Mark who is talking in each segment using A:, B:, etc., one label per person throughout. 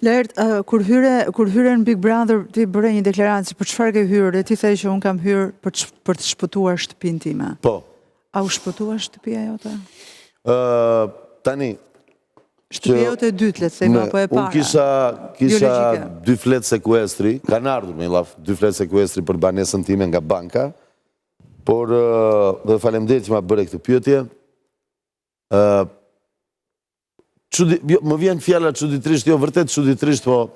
A: Lert, kur hyre në Big Brother, ti bëre një deklarancë për çfarë ke hyrë dhe ti thej që unë kam hyrë për të shpëtuar shtëpinë time.
B: Po.
A: A u shpëtua shtëpia jote?
B: Tani...
A: Shtëpia jote e dytë, letë sejmë, apo e para?
B: Unë kisha 2 fletë sekuestri, kanë ardhur me laf, 2 fletë sekuestri për banesën time nga banka, por dhe faleminderit që ma bëre këtë pyetje. Më vjen fjalla çuditërisht, jo vërtet çuditërisht, po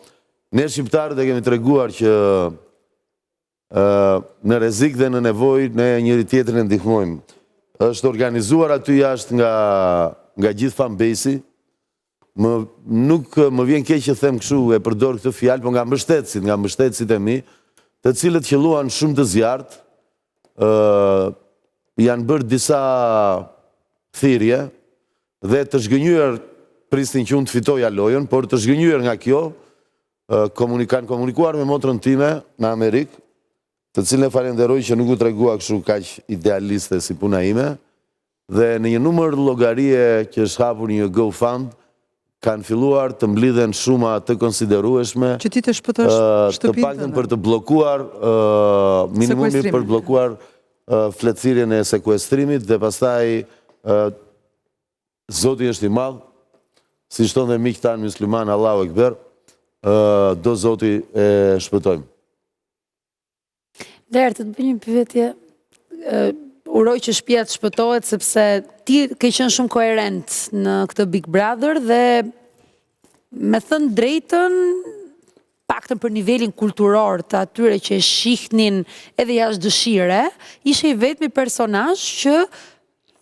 B: ne shqiptarët e kemi treguar që në rrezik dhe në nevojë ne njëri tjetrin e ndihmojmë. Është organizuar aty jashtë nga gjithë fanbase-i. Nuk më vjen keq që them kështu, e përdor këtë fjalë, po nga mbështetësit e mi, të cilët qelluan shumë të zjarrt, janë bërë disa thirrje dhe të zhgënjur pristin që unë të fitoja lojën, por të zhgënjur nga kjo, kanë komunikuar me motrën time në Amerikë, të cilën e falenderoj që nuk u tregua kështu kaq idealiste si puna ime, dhe në një numër llogarie që është hapur një GoFund, kanë filluar të mblidhen shuma të konsiderueshme,
A: që ti të shpëtosh shtëpinë,
B: të paktën për të bllokuar, minimumi për të bllokuar fletësirjen e sekuestrimit, dhe pastaj Zoti është i madh, si shton dhe miq tanë musliman, Allahu Ekber, do Zoti e shpëtojmë.
C: Lert, të bëj një pyetje, uroj që shtëpia të shpëtohet, sepse ti ke qenë shumë koherent në këtë Big Brother dhe me thënë drejtën, paktën për nivelin kulturor të atyre që shihnin edhe jashtë dëshire, ishe i vetmi personazh që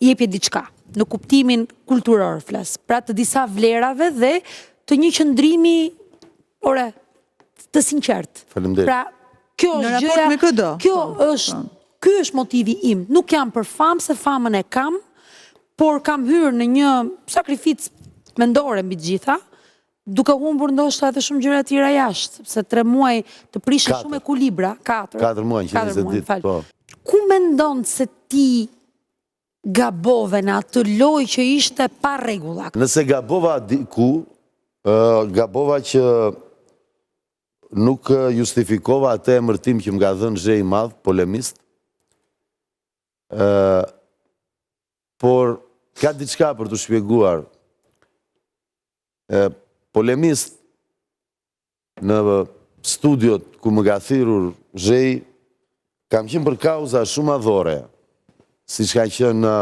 C: jepje diçka, në kuptimin kulturor flas, pra të disa vlerave dhe të një qëndrimi të sinqert.
B: Faleminderit.
C: Pra, kjo është gjëja, ky është motivi im. Nuk jam për famë, se famën e kam, por kam hyrë në një sakrificë mendore mbi të gjitha, duke humbur ndoshta edhe shumë gjëra tjera jashtë, se 3 muaj të prishin shumë ekuilibra,
B: 4 muaj, 20 ditë, po.
C: Ku mendon se ti gabove në atë lojë që ishte pa rregulla?
B: Nëse gabova diku, gabova që nuk justifikova atë emërtim që m'ka dhënë zhe i madh, polemist, por ka diçka për të shpjeguar. Polemist në studiot ku më ka thirrur zhej, kam qenë për kauza shumë madhore, siç ka qenë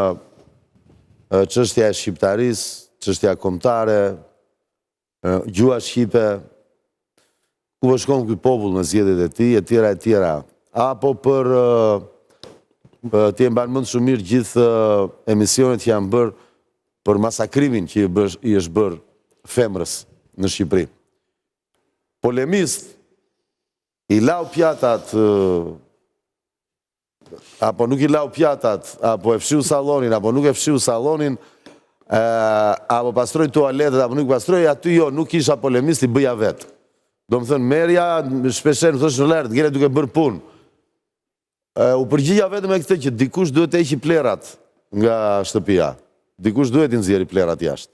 B: çështja e shqiptarisë, çështja kombëtare, gjua shqipe, ku po shkon ky popull në zgjedhjet e tij, e tjera, apo për ti e mban mend shumë mirë gjithë emisionet që janë bërë për masakrimin që i është bërë femrës në Shqipëri. Polemist i lau pjatat, apo nuk i lau pjatat, apo e fshiu sallonin, apo nuk e fshiu sallonin, apo pastroj tualetet, apo nuk pastroj, aty jo, nuk isha polemist, i bëja vetë. Do më thënë, merja, shpesher më thosh në Lert, gjere duke bërë punë. U përgjigja vetëm me këtë që dikush duhet të heqi plerat nga shtëpia. Dikush duhet të nxjerrë plerat jashtë.